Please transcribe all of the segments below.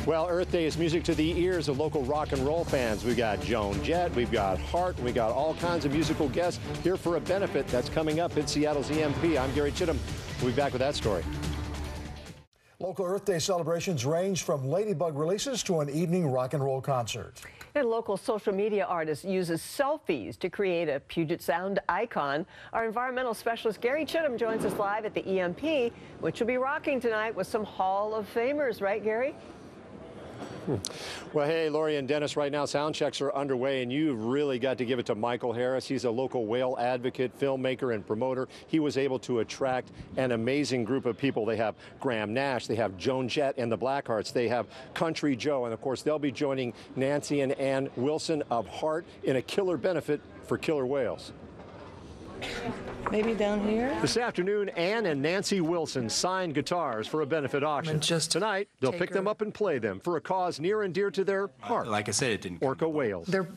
Well, Earth Day is music to the ears of local rock and roll fans. We've got Joan Jett, we've got Hart, we got all kinds of musical guests here for a benefit that's coming up in Seattle's EMP. I'm Gary Chittim. We'll be back with that story. Local Earth Day celebrations range from ladybug releases to an evening rock and roll concert. And local social media artist uses selfies to create a Puget Sound icon. Our environmental specialist Gary Chittim joins us live at the EMP, which will be rocking tonight with some Hall of Famers, right, Gary? Well, hey, Lori and Dennis, right now sound checks are underway, and you've really got to give it to Michael Harris. He's a local whale advocate, filmmaker, and promoter. He was able to attract an amazing group of people. They have Graham Nash, they have Joan Jett and the Blackhearts, they have Country Joe, and of course they'll be joining Nancy and Ann Wilson of Hart in a killer benefit for killer whales. Maybe down here? This afternoon, Ann and Nancy Wilson signed guitars for a benefit auction. Tonight, they'll pick them up and play them for a cause near and dear to their heart. Like I said, it didn't. Orca whales. They're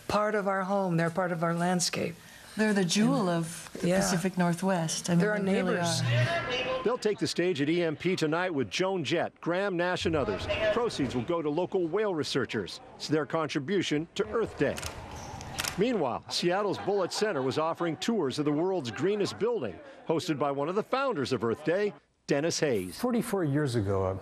part of our home. They're part of our landscape. They're the jewel of the Pacific Northwest. I mean, they're our neighbors. Really They'll take the stage at EMP tonight with Joan Jett, Graham Nash, and others. Proceeds will go to local whale researchers. It's their contribution to Earth Day. Meanwhile, Seattle's BULLITT Center was offering tours of the world's greenest building, hosted by one of the founders of Earth Day, DENIS Hayes. 44 years ago,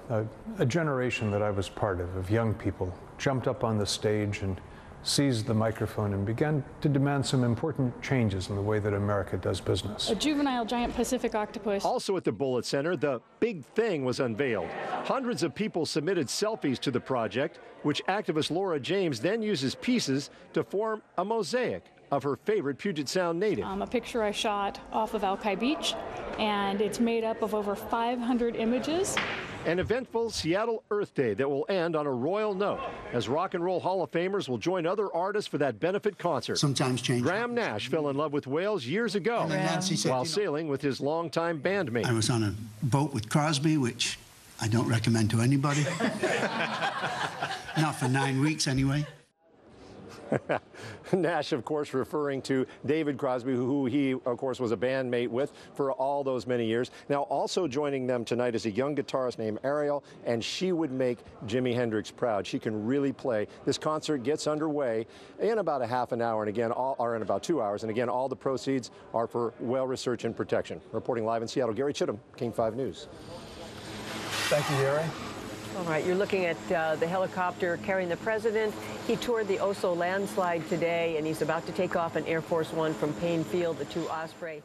a generation that I was part of young people, jumped up on the stage and seized the microphone and began to demand some important changes in the way that America does business. A juvenile giant Pacific octopus. Also at the BULLITT Center, the big thing was unveiled. Hundreds of people submitted selfies to the project, which activist Laura James then uses pieces to form a mosaic of her favorite Puget Sound native. A picture I shot off of Alki Beach, and it's made up of over 500 images. An eventful Seattle Earth Day that will end on a royal note, as Rock and Roll Hall of Famers will join other artists for that benefit concert. Sometimes change. Graham Nash fell in love with whales years ago while sailing with his longtime bandmate. I was on a boat with Crosby, which I don't recommend to anybody. Not for 9 weeks, anyway. Nash, of course, referring to David Crosby, who he, of course, was a bandmate with for all those many years. Now, also joining them tonight is a young guitarist named Ariel, and she would make Jimi Hendrix proud. She can really play. This concert gets underway in about a half an hour, and again, in about 2 hours. And again, all the proceeds are for whale research and protection. Reporting live in Seattle, Gary Chittim, King 5 News. Thank you, Gary. All right, you're looking at the helicopter carrying the president. He toured the Oso landslide today, and he's about to take off an Air Force One from Payne Field, the 2 Osprey.